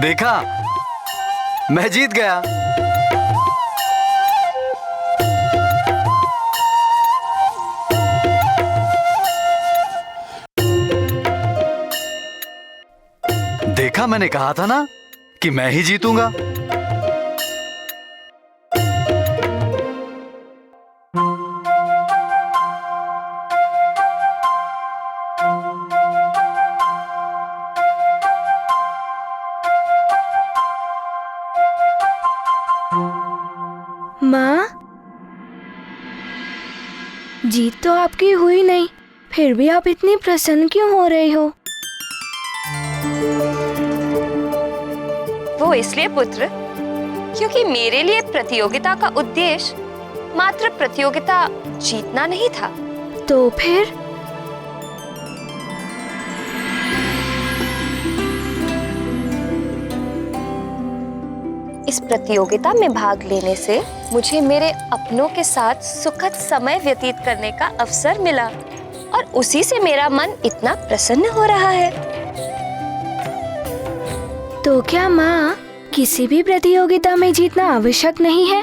देखा, मैं जीत गया। देखा, मैंने कहा था ना कि मैं ही जीतूंगा। माँ, जीत तो आपकी हुई नहीं, फिर भी आप इतनी प्रसन्न क्यों हो रही हो? वो इसलिए पुत्र, क्योंकि मेरे लिए प्रतियोगिता का उद्देश्य मात्र प्रतियोगिता जीतना नहीं था। तो फिर? इस प्रतियोगिता में भाग लेने से मुझे मेरे अपनों के साथ सुखद समय व्यतीत करने का अवसर मिला और उसी से मेरा मन इतना प्रसन्न हो रहा है। तो क्या माँ, किसी भी प्रतियोगिता में जीतना आवश्यक नहीं है?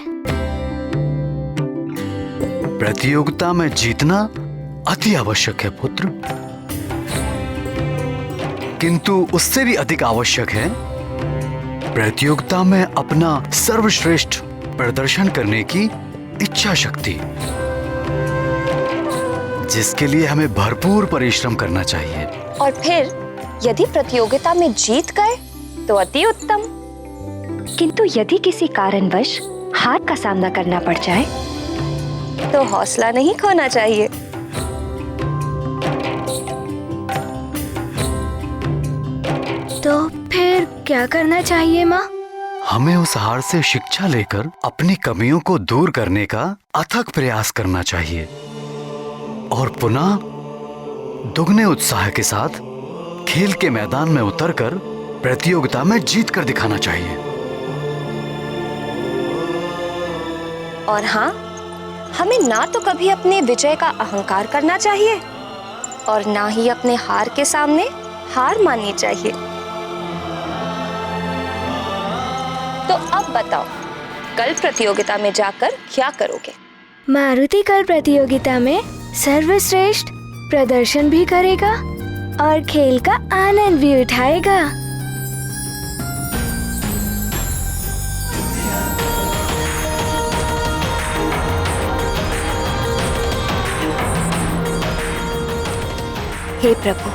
प्रतियोगिता में जीतना अति आवश्यक है पुत्र, किंतु उससे भी अधिक आवश्यक है प्रतियोगिता में अपना सर्वश्रेष्ठ प्रदर्शन करने की इच्छा शक्ति, जिसके लिए हमें भरपूर परिश्रम करना चाहिए। और फिर यदि प्रतियोगिता में जीत गए तो अति उत्तम, किंतु यदि किसी कारणवश हार का सामना करना पड़ जाए तो हौसला नहीं खोना चाहिए। तो फिर क्या करना चाहिए माँ? हमें उस हार से शिक्षा लेकर अपनी कमियों को दूर करने का अथक प्रयास करना चाहिए और पुनः दुगने उत्साह के साथ खेल के मैदान में उतरकर प्रतियोगिता में जीत कर दिखाना चाहिए। और हाँ, हमें ना तो कभी अपने विजय का अहंकार करना चाहिए और ना ही अपने हार के सामने हार माननी चाहिए। तो अब बताओ, कल प्रतियोगिता में जाकर क्या करोगे? मारुति कल प्रतियोगिता में सर्वश्रेष्ठ प्रदर्शन भी करेगा और खेल का आनंद भी उठाएगा। हे प्रभु,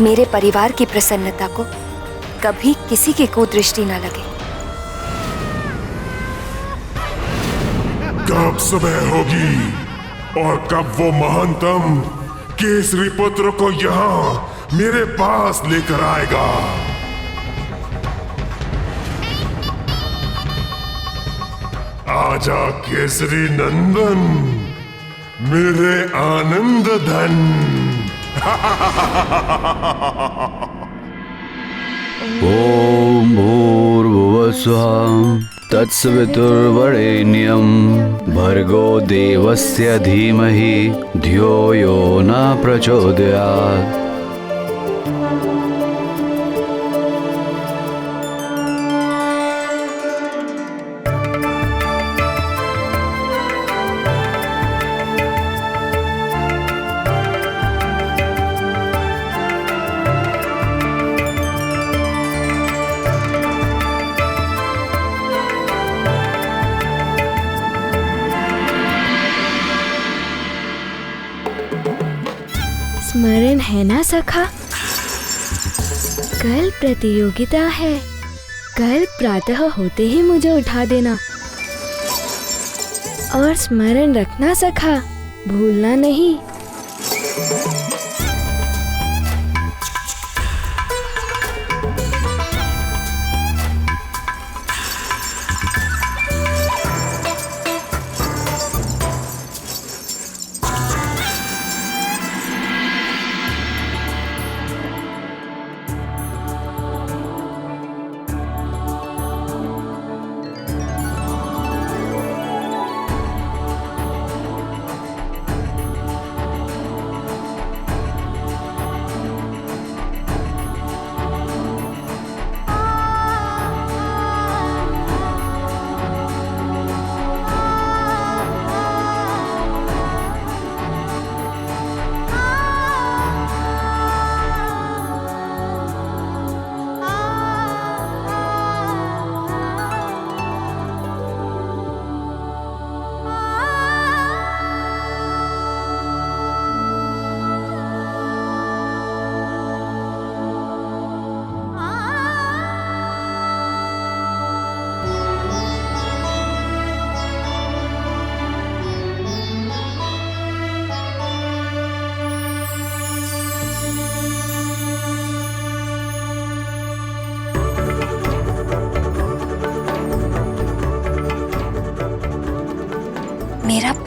मेरे परिवार की प्रसन्नता को कभी किसी की कुदृष्टि न लगे। कब सुबह होगी और कब वो महानतम केसरी पुत्र को यहाँ मेरे पास लेकर आएगा? आजा केसरी नंदन, मेरे आनंद धन। ओम भूर्भुवस्सुः तत्सवितुर्वरेण्यं भर्गो देवस्य धीमहि धियो यो न प्रचोदयात्। स्मरण है ना सखा? कल प्रतियोगिता है, कल प्रातः होते ही मुझे उठा देना। और स्मरण रखना सखा, भूलना नहीं।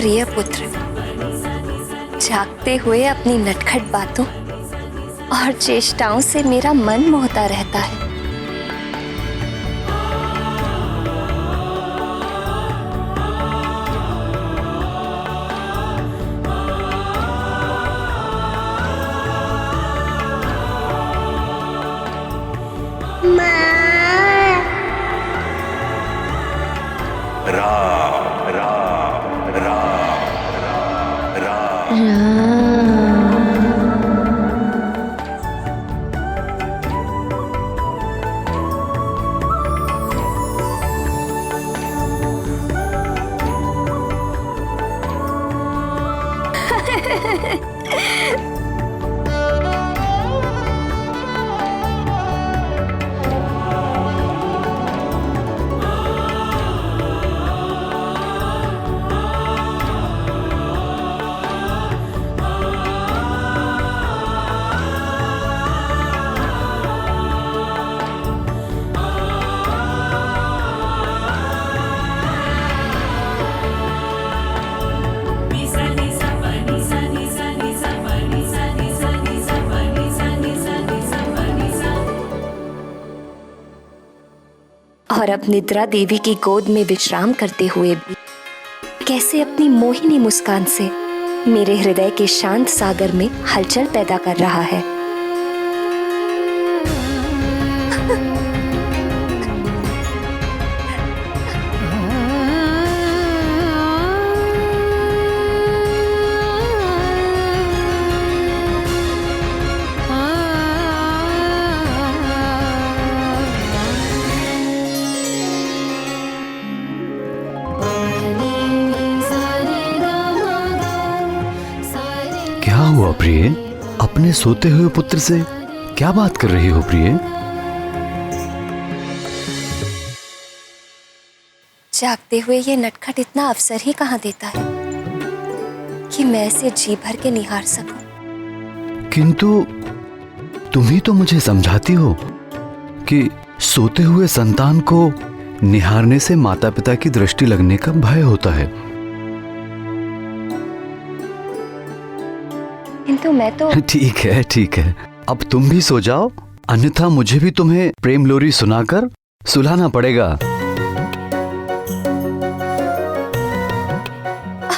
प्रिय पुत्र जागते हुए अपनी नटखट बातों और चेष्टाओं से मेरा मन मोहता रहता है। और अब निद्रा देवी की गोद में विश्राम करते हुए भी कैसे अपनी मोहिनी मुस्कान से मेरे हृदय के शांत सागर में हलचल पैदा कर रहा है। क्या हुआ प्रिय? अपने सोते हुए पुत्र से क्या बात कर रही हो प्रिय? जागते हुए ये नटखट इतना अवसर ही कहाँ देता है कि मैं इसे जी भर के निहार सकूं। किंतु तुम ही तो मुझे समझाती हो कि सोते हुए संतान को निहारने से माता पिता की दृष्टि लगने का भय होता है। किंतु मैं तो ठीक है, अब तुम भी सो जाओ, अन्यथा मुझे भी तुम्हें प्रेम लोरी सुनाकर सुलाना पड़ेगा।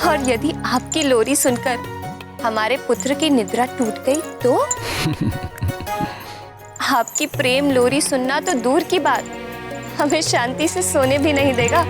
और यदि आपकी लोरी सुनकर हमारे पुत्र की निद्रा टूट गई तो आपकी प्रेम लोरी सुनना तो दूर की बात, हमें शांति से सोने भी नहीं देगा।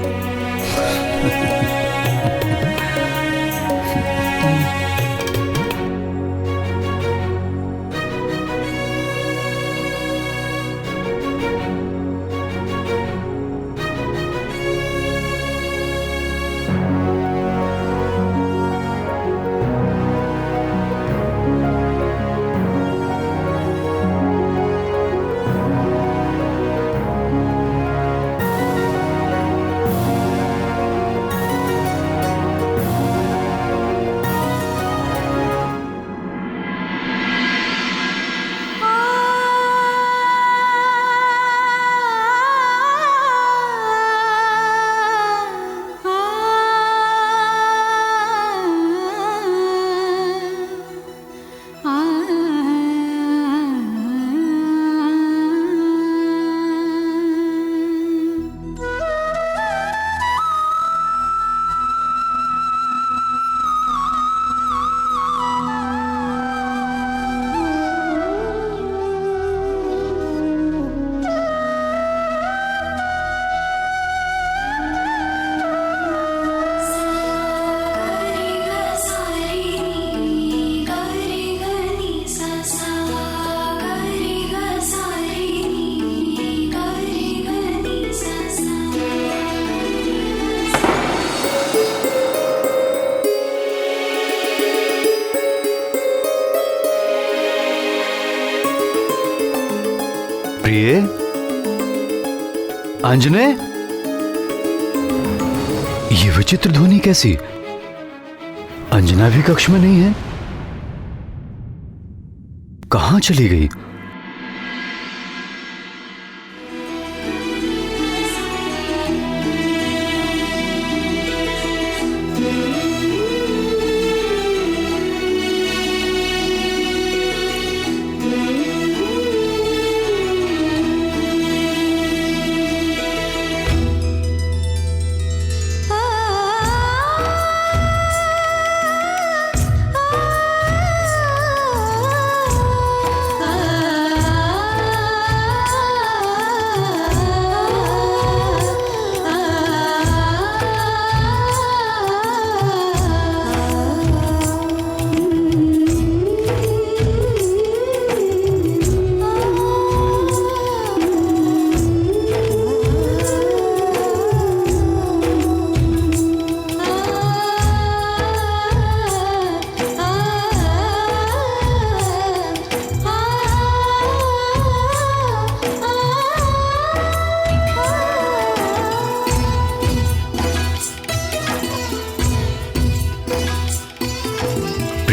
प्रिय, अंजने, ये विचित्र ध्वनि कैसी? अंजना भी कक्ष में नहीं है, कहां चली गई?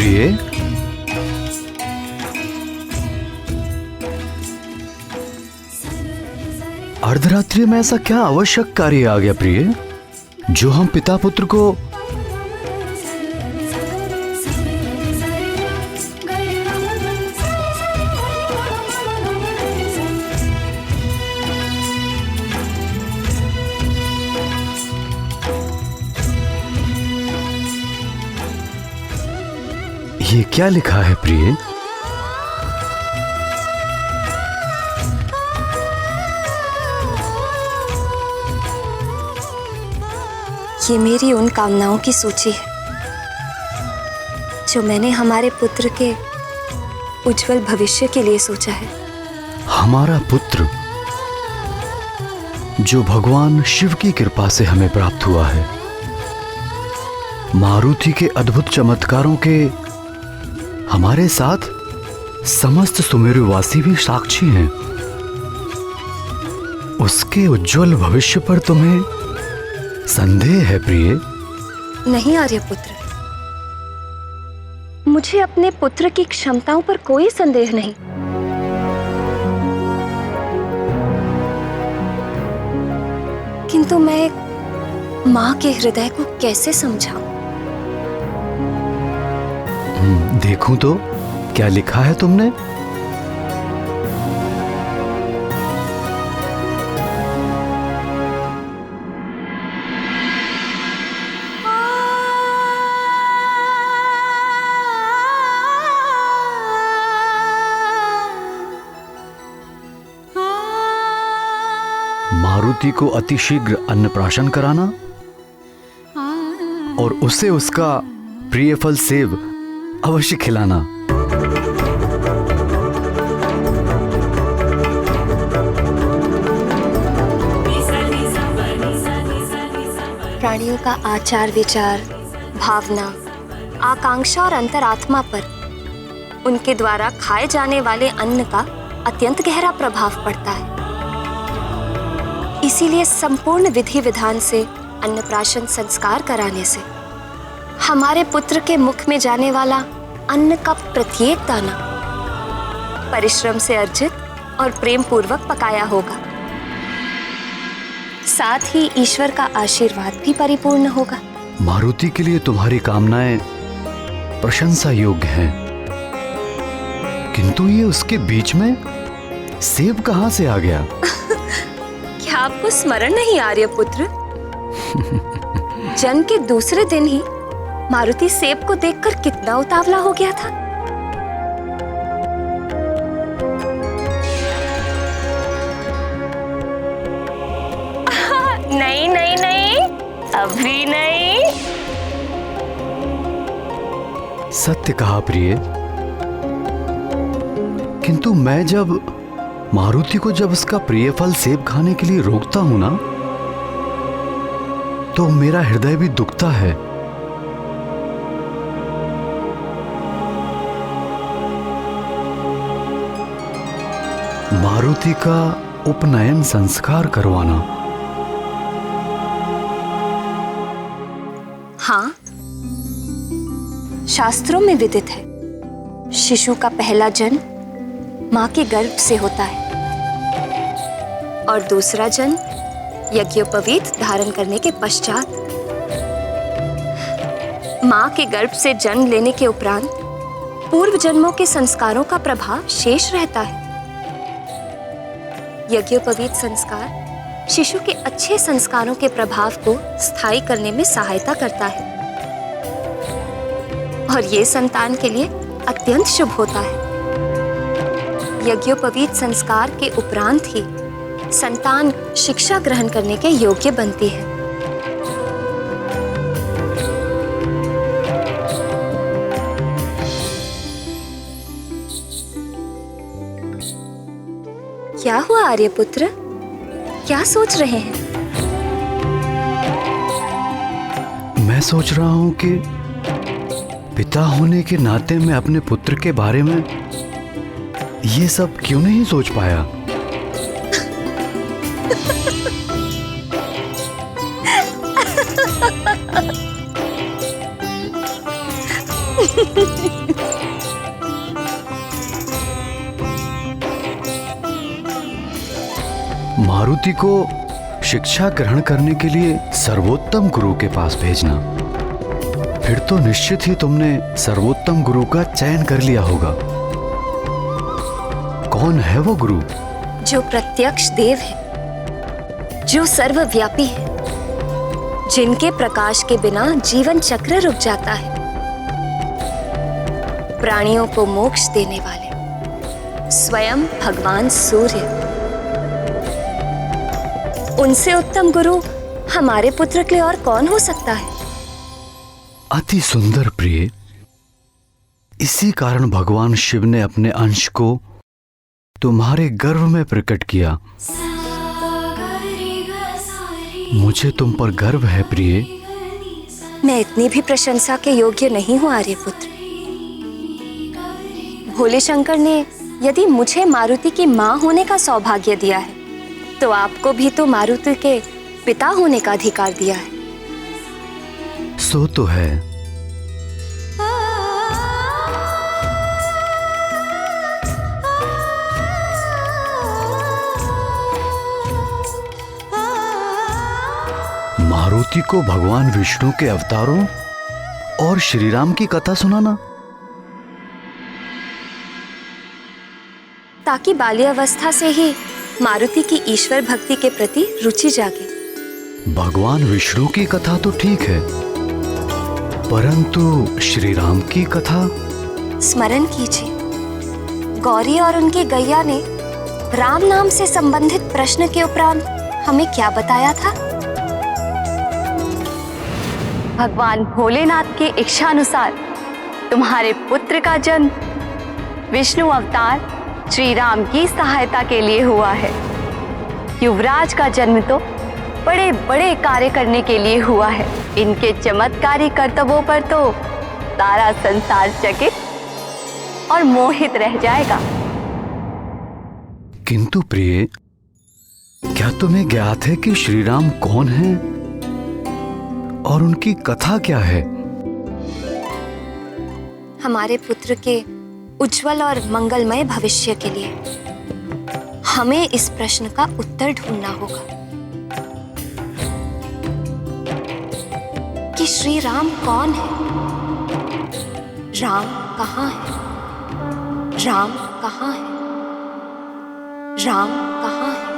प्रिय। अर्धरात्रि में ऐसा क्या आवश्यक कार्य आ गया प्रिय, जो हम पिता पुत्र को ये क्या लिखा है प्रिय? ये मेरी उन कामनाओं की सूची है जो मैंने हमारे पुत्र के उज्जवल भविष्य के लिए सोचा है। हमारा पुत्र जो भगवान शिव की कृपा से हमें प्राप्त हुआ है, मारुति के अद्भुत चमत्कारों के हमारे साथ समस्त सुमेरुवासी भी साक्षी हैं। उसके उज्जवल भविष्य पर तुम्हें संदेह है प्रिय? नहीं आर्यपुत्र, मुझे अपने पुत्र की क्षमताओं पर कोई संदेह नहीं। किंतु मैं एक मां के हृदय को कैसे समझाऊं? देखूं तो क्या लिखा है तुमने? मारुति को अतिशीघ्र अन्नप्राशन कराना और उसे उसका प्रिय फल सेब अवश्य खिलाना। प्राणियों का आचार विचार, भावना, आकांक्षा और अंतरात्मा पर उनके द्वारा खाए जाने वाले अन्न का अत्यंत गहरा प्रभाव पड़ता है। इसीलिए संपूर्ण विधि विधान से अन्नप्राशन संस्कार कराने से हमारे पुत्र के मुख में जाने वाला अन्न का प्रत्येक दाना परिश्रम से अर्जित और प्रेम पूर्वक पकाया होगा। साथ ही ईश्वर का आशीर्वाद भी परिपूर्ण होगा। मारुति के लिए तुम्हारी कामनाएं प्रशंसा योग्य हैं, किंतु ये उसके बीच में सेब कहां से आ गया? क्या आपको स्मरण नहीं आर्यपुत्र? जन्म के दूसरे दिन ही मारुति सेब को देखकर कितना उतावला हो गया था। नहीं नहीं नहीं, अभी नहीं। सत्य कहा प्रिय, किंतु मैं जब मारुति को उसका प्रिय फल सेब खाने के लिए रोकता हूं ना, तो मेरा हृदय भी दुखता है। मारुति का उपनयन संस्कार करवाना। हाँ, शास्त्रों में विदित है, शिशु का पहला जन्म मां के गर्भ से होता है और दूसरा जन्म यज्ञोपवीत धारण करने के पश्चात। मां के गर्भ से जन्म लेने के उपरांत पूर्व जन्मों के संस्कारों का प्रभाव शेष रहता है। यज्ञोपवीत संस्कार शिशु के अच्छे संस्कारों के प्रभाव को स्थायी करने में सहायता करता है और ये संतान के लिए अत्यंत शुभ होता है। यज्ञोपवीत संस्कार के उपरांत ही संतान शिक्षा ग्रहण करने के योग्य बनती है। क्या हुआ आर्यपुत्र? क्या सोच रहे हैं? मैं सोच रहा हूं कि पिता होने के नाते मैं अपने पुत्र के बारे में ये सब क्यों नहीं सोच पाया। मारुति को शिक्षा ग्रहण करने के लिए सर्वोत्तम गुरु के पास भेजना। फिर तो निश्चित ही तुमने सर्वोत्तम गुरु का चयन कर लिया होगा। कौन है वो गुरु? जो प्रत्यक्ष देव है, जो सर्वव्यापी है, जिनके प्रकाश के बिना जीवन चक्र रुक जाता है, प्राणियों को मोक्ष देने वाले स्वयं भगवान सूर्य। उनसे उत्तम गुरु हमारे पुत्र के लिए और कौन हो सकता है? अति सुंदर प्रिय। इसी कारण भगवान शिव ने अपने अंश को तुम्हारे गर्भ में प्रकट किया। मुझे तुम पर गर्व है प्रिय। मैं इतनी भी प्रशंसा के योग्य नहीं हूँ आर्यपुत्र। भोले शंकर ने यदि मुझे मारुति की माँ होने का सौभाग्य दिया है, तो आपको भी तो मारुति के पिता होने का अधिकार दिया है। सो तो है। मारुति को भगवान विष्णु के अवतारों और श्री राम की कथा सुनाना, ताकि बाल्यावस्था से ही मारुति की ईश्वर भक्ति के प्रति रुचि जागे। भगवान विष्णु की कथा तो ठीक है, परंतु श्री राम की कथा? स्मरण कीजिए, गौरी और उनकी गैया ने राम नाम से संबंधित प्रश्न के उपरांत हमें क्या बताया था? भगवान भोलेनाथ के इच्छानुसार तुम्हारे पुत्र का जन्म विष्णु अवतार श्री राम की सहायता के लिए हुआ है। युवराज का जन्म तो बड़े बड़े कार्य करने के लिए हुआ है। इनके चमत्कारी कर्तव्यों पर तो सारा संसार चकित और मोहित रह जाएगा। किंतु प्रिय, क्या तुम्हें ज्ञात है कि श्री राम कौन है और उनकी कथा क्या है? हमारे पुत्र के उज्जवल और मंगलमय भविष्य के लिए हमें इस प्रश्न का उत्तर ढूंढना होगा कि श्री राम कौन है, राम कहाँ है, राम कहाँ है, राम कहाँ है?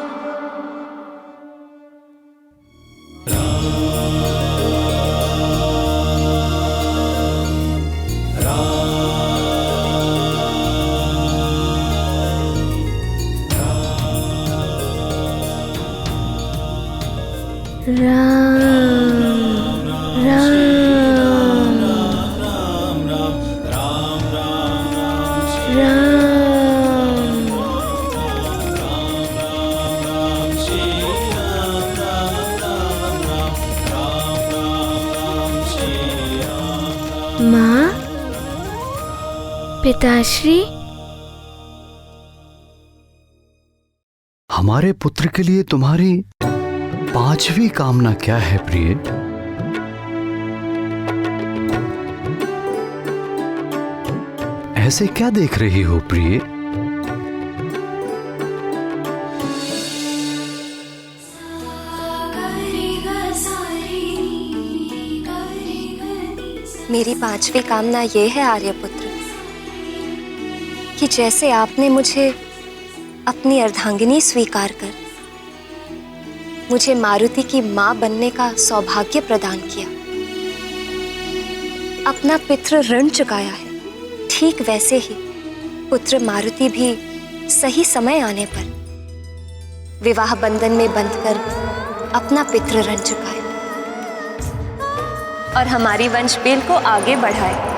माँ, पिताश्री, हमारे पुत्र के लिए तुम्हारी पांचवी कामना क्या है प्रिय? ऐसे क्या देख रही हो प्रिय? मेरी पांचवी कामना ये है आर्यपुत्र कि जैसे आपने मुझे अपनी अर्धांगिनी स्वीकार कर मुझे मारुति की मां बनने का सौभाग्य प्रदान किया, अपना पितृ ऋण चुकाया है, ठीक वैसे ही पुत्र मारुति भी सही समय आने पर विवाह बंधन में बंधकर अपना पितृ ऋण चुकाए और हमारी वंश बेल को आगे बढ़ाए।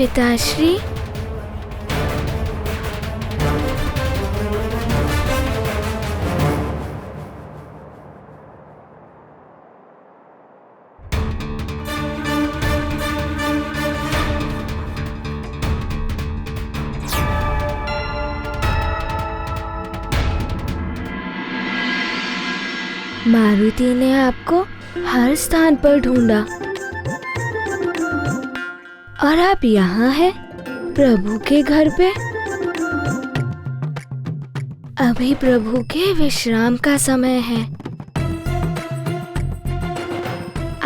पिताश्री। मारुति ने आपको हर स्थान पर ढूंढा और आप यहाँ हैं, प्रभु के घर पे। अभी प्रभु के विश्राम का समय है।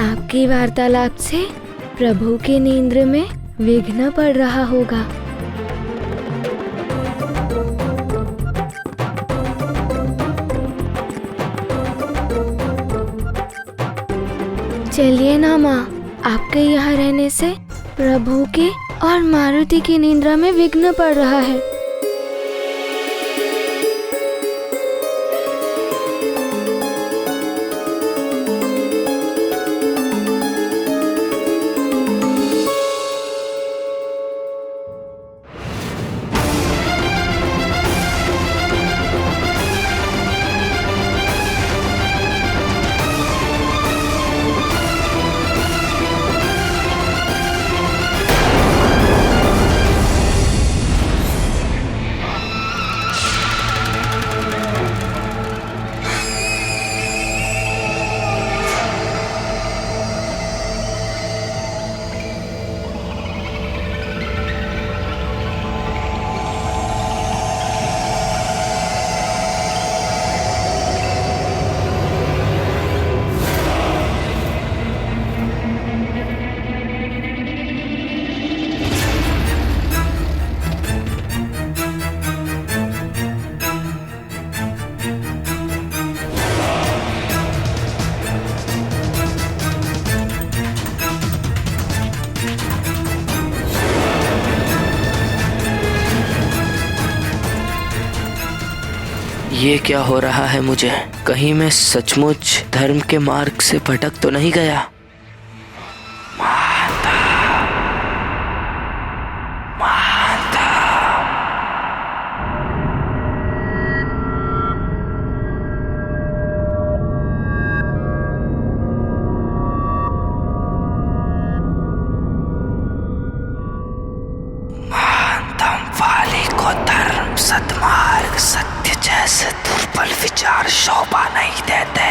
आपकी वार्तालाप से प्रभु की नींद में विघ्न पड़ रहा होगा। चलिए ना माँ, आपके यहाँ रहने से प्रभु की और मारुति की निद्रा में विघ्न पड़ रहा है। ये क्या हो रहा है मुझे? कहीं मैं सचमुच धर्म के मार्ग से भटक तो नहीं गया? माता, माता। महानतम वाली को धर्म सद्मार्ग सत्य जैसे दुर्बल विचार शोभा नहीं देते।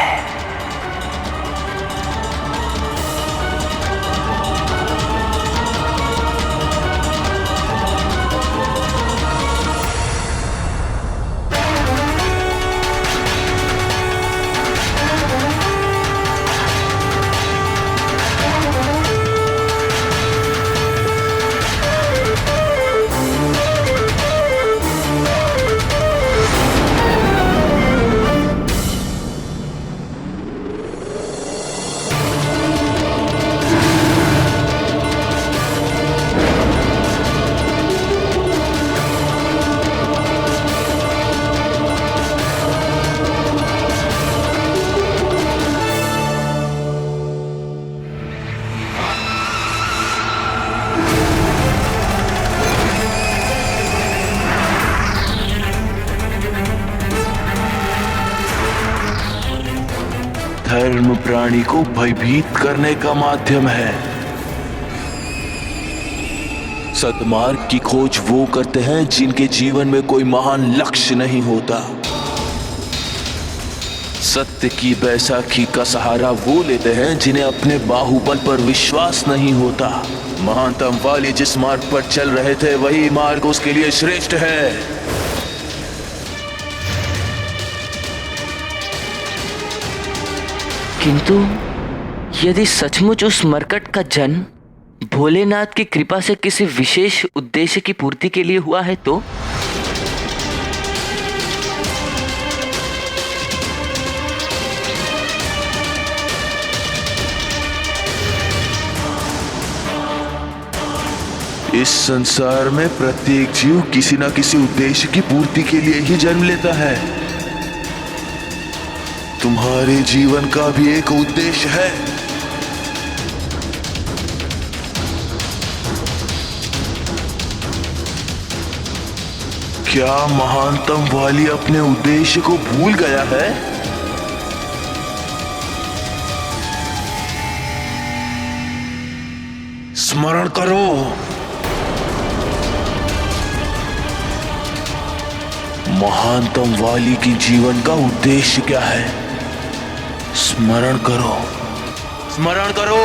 धर्म प्राणी को भयभीत करने का माध्यम है। सद्मार्ग की खोज वो करते हैं जिनके जीवन में कोई महान लक्ष्य नहीं होता। सत्य की बैसाखी का सहारा वो लेते हैं जिन्हें अपने बाहुबल पर विश्वास नहीं होता। महानतम वाली जिस मार्ग पर चल रहे थे वही मार्ग उसके लिए श्रेष्ठ है। किंतु यदि सचमुच उस मरकट का जन्म भोलेनाथ की कृपा से किसी विशेष उद्देश्य की पूर्ति के लिए हुआ है तो इस संसार में प्रत्येक जीव किसी न किसी उद्देश्य की पूर्ति के लिए ही जन्म लेता है। तुम्हारे जीवन का भी एक उद्देश्य है। क्या महानतम वाली अपने उद्देश्य को भूल गया है? स्मरण करो। महानतम वाली की जीवन का उद्देश्य क्या है? स्मरण करो, स्मरण करो।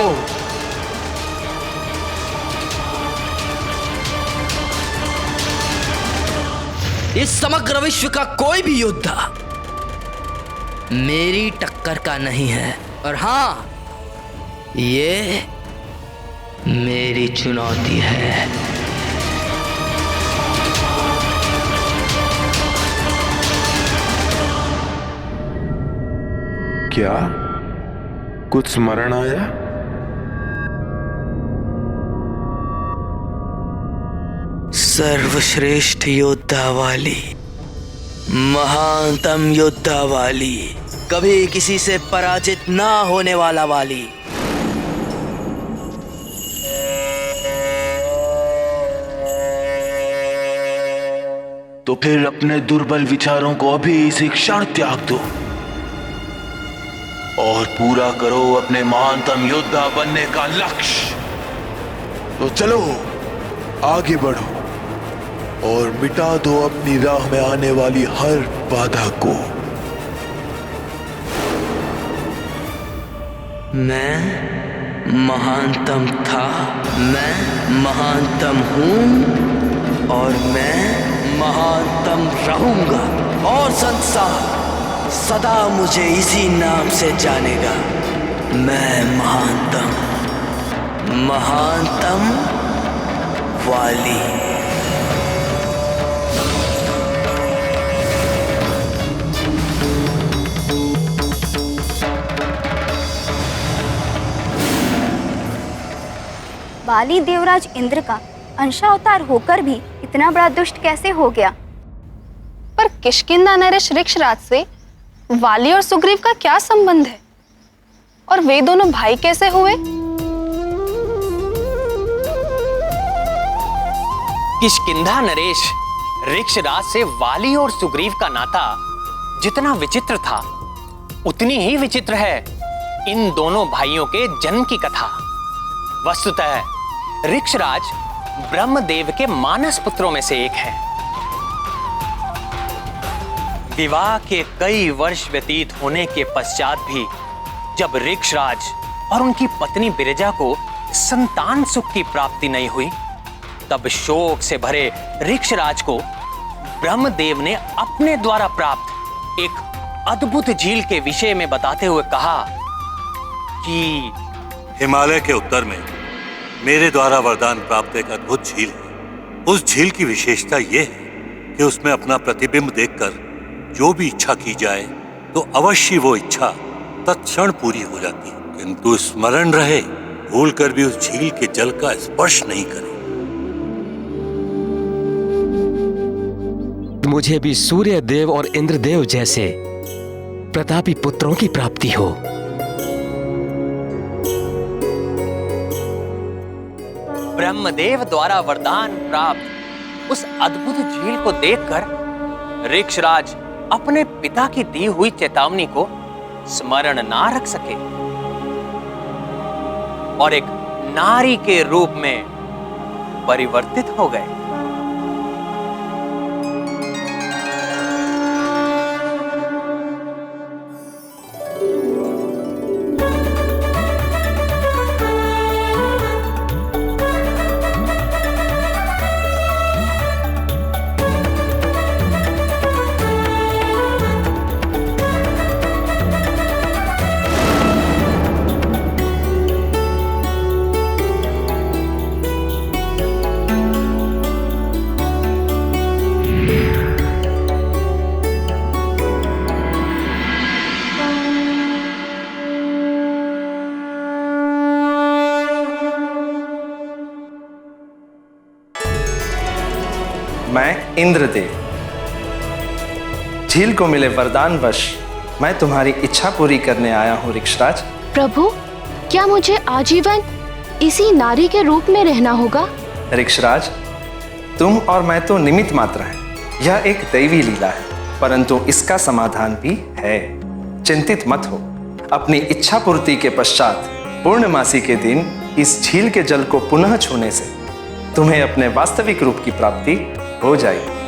इस समग्र विश्व का कोई भी योद्धा मेरी टक्कर का नहीं है, और हाँ, ये मेरी चुनौती है। क्या कुछ स्मरण आया? सर्वश्रेष्ठ योद्धा वाली, महानतम योद्धा वाली, कभी किसी से पराजित ना होने वाला वाली। तो फिर अपने दुर्बल विचारों को अभी इसी क्षण त्याग दो और पूरा करो अपने महानतम योद्धा बनने का लक्ष्य। तो चलो आगे बढ़ो और मिटा दो अपनी राह में आने वाली हर बाधा को। मैं महानतम था, मैं महानतम हूं और मैं महानतम रहूंगा, और संसार सदा मुझे इसी नाम से जानेगा। मैं महानतम, महानतम वाली। बाली देवराज इंद्र का अंशावतार होकर भी इतना बड़ा दुष्ट कैसे हो गया? पर किष्किंधा नरेश ऋक्षराज से वाली और सुग्रीव का क्या संबंध है? और वे दोनों भाई कैसे हुए? किष्किंधा नरेश ऋक्षराज से वाली और सुग्रीव का नाता जितना विचित्र था, उतनी ही विचित्र है इन दोनों भाइयों के जन्म की कथा। वस्तुतः ऋक्षराज ब्रह्मदेव के मानस पुत्रों में से एक है। विवाह के कई वर्ष व्यतीत होने के पश्चात भी जब ऋक्षराज और उनकी पत्नी बिरजा को संतान सुख की प्राप्ति नहीं हुई, तब शोक से भरे ऋक्षराज को ब्रह्मदेव ने अपने द्वारा प्राप्त एक अद्भुत झील के विषय में बताते हुए कहा कि हिमालय के उत्तर में मेरे द्वारा वरदान प्राप्त एक अद्भुत झील है। उस झील की विशेषता यह है कि उसमें अपना प्रतिबिंब देखकर जो भी इच्छा की जाए तो अवश्य वो इच्छा तत्क्षण पूरी हो जाती है, किंतु स्मरण रहे भूलकर भी उस झील के जल का स्पर्श नहीं करें। मुझे भी सूर्य देव और इंद्रदेव जैसे प्रतापी पुत्रों की प्राप्ति हो। ब्रह्मदेव द्वारा वरदान प्राप्त उस अद्भुत झील को देखकर ऋक्षराज अपने पिता की दी हुई चेतावनी को स्मरण ना रख सके और एक नारी के रूप में परिवर्तित हो गए। मैं इंद्रदेव, झील को मिले वरदान वश मैं तुम्हारी इच्छा पूरी करने आया हूँ ऋक्षराज। प्रभु, क्या मुझे आजीवन इसी नारी के रूप में रहना होगा? ऋक्षराज, तुम और मैं तो निमित्त मात्र हैं, यह एक दैवी लीला है, परंतु इसका समाधान भी है। चिंतित मत हो, अपनी इच्छा पूर्ति के पश्चात पूर्णमासी के दिन इस झील के जल को पुनः छूने से तुम्हें अपने वास्तविक रूप की प्राप्ति हो जाएगी।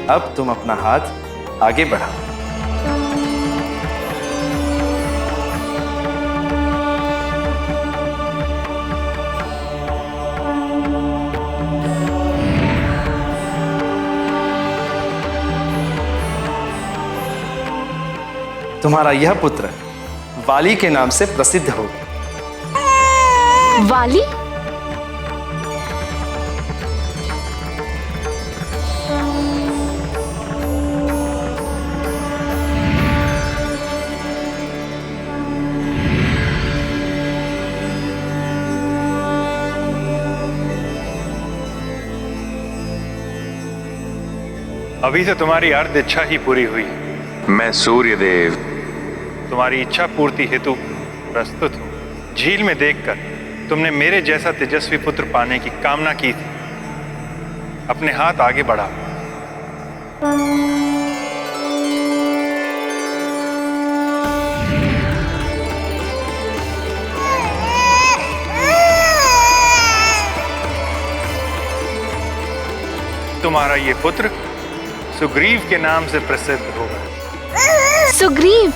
अब तुम अपना हाथ आगे बढ़ाओ। तुम्हारा यह पुत्र वाली के नाम से प्रसिद्ध होगा। वाली? अभी तो तुम्हारी अर्ध इच्छा ही पूरी हुई। मैं सूर्यदेव तुम्हारी इच्छा पूर्ति हेतु प्रस्तुत हूँ। झील में देखकर तुमने मेरे जैसा तेजस्वी पुत्र पाने की कामना की थी। अपने हाथ आगे बढ़ाओ। तुम्हारा ये पुत्र सुग्रीव के नाम से प्रसिद्ध होगा। सुग्रीव?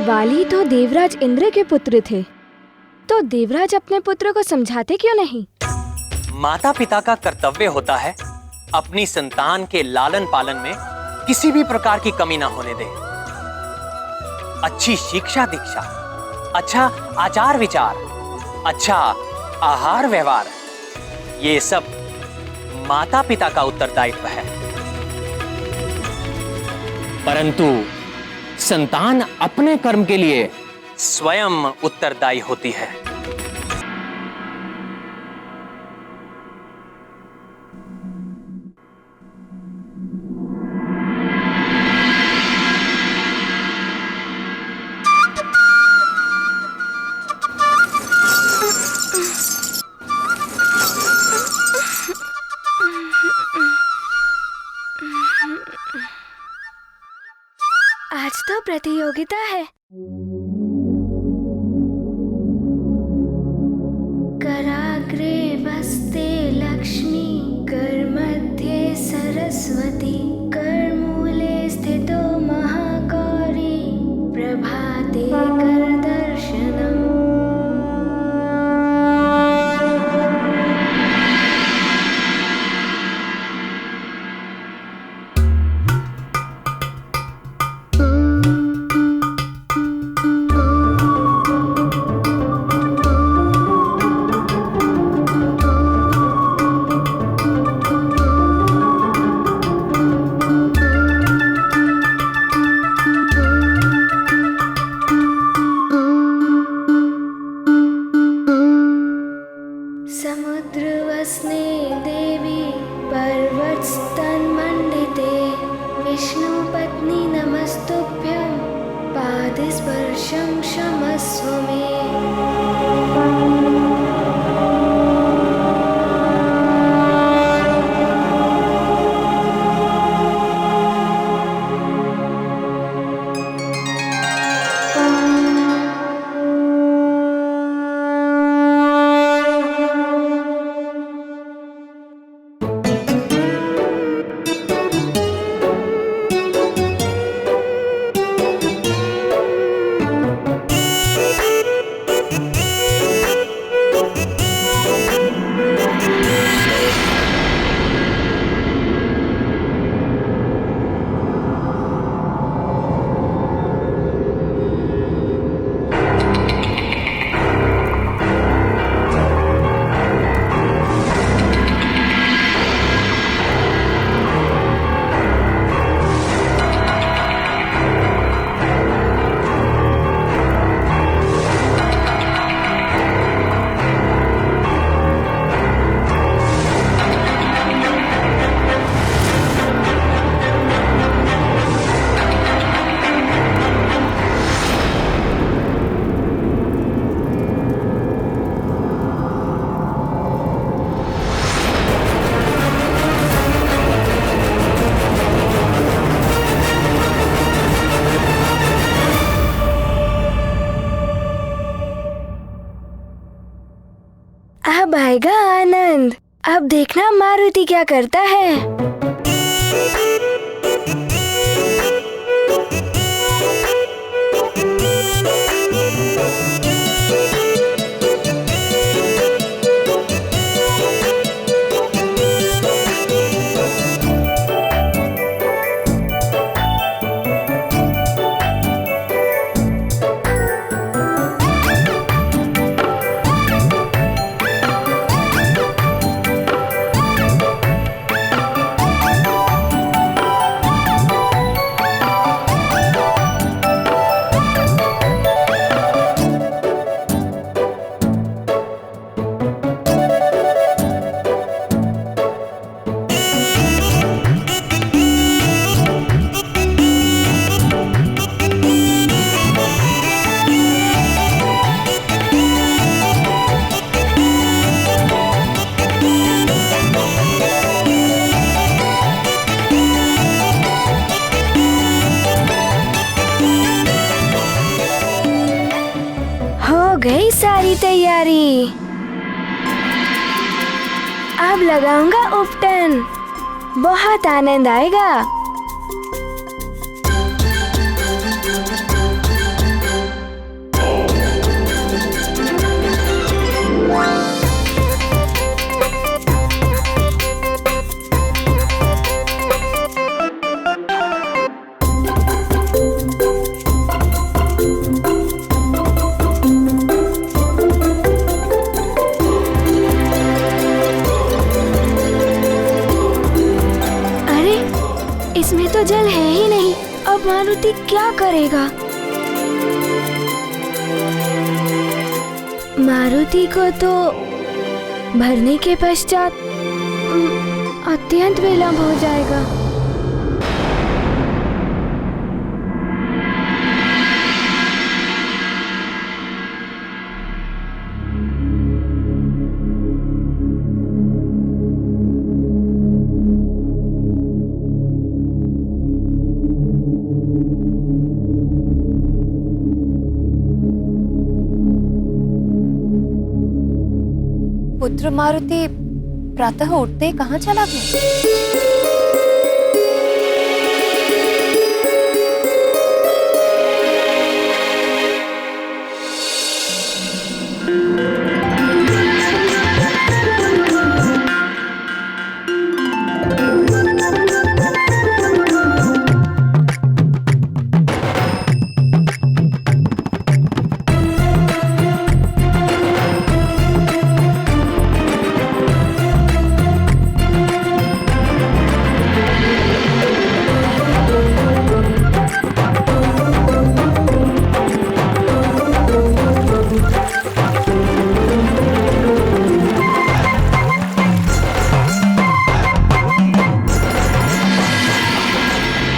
वाली तो देवराज इंद्र के पुत्र थे, तो देवराज अपने पुत्र को समझाते क्यों नहीं? माता पिता का कर्तव्य होता है अपनी संतान के लालन पालन में किसी भी प्रकार की कमी ना होने दे। अच्छी शिक्षा दीक्षा, अच्छा आचार विचार, अच्छा आहार व्यवहार, ये सब माता पिता का उत्तरदायित्व है। परंतु संतान अपने कर्म के लिए स्वयं उत्तरदायी होती है। आज तो प्रतियोगिता है। कराग्रे वस्ते लक्ष्मी, कर मध्ये सरस्वती, कर मूले स्थितो महागौरी, प्रभाते कर दर्शनम्। समुद्रवस्ने देवी, पर्वतस्तन्मण्डिते, विष्णुपत्नी नमस्तुभ्यं, पादस्पर्शं क्षमस्व मे। आएगा आनंद। अब देखना मारुति क्या करता है। गई सारी तैयारी। अब लगाऊंगा उपटन, बहुत आनंद आएगा। इसमें तो जल है ही नहीं। अब मारुति क्या करेगा? मारुति को तो भरने के पश्चात अत्यंत विलंब हो जाएगा। पुत्र मारुति प्रातः उठते कहाँ चला गया?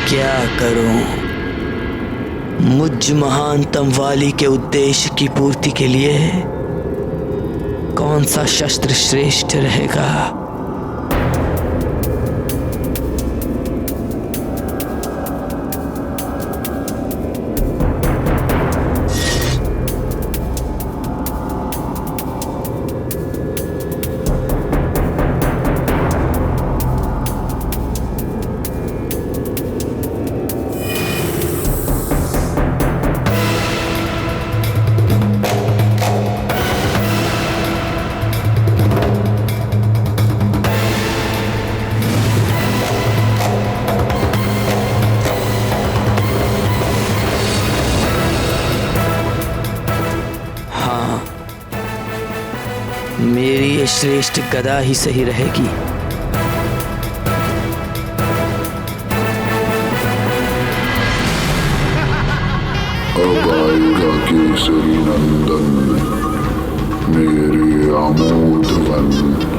क्या करूं? मुझ महानतम वाली के उद्देश्य की पूर्ति के लिए कौन सा शस्त्र श्रेष्ठ रहेगा? मेरी ये श्रेष्ठ गदा ही सही रहेगी। अब आएगा केसरी नंदन, मेरे आमोद वन।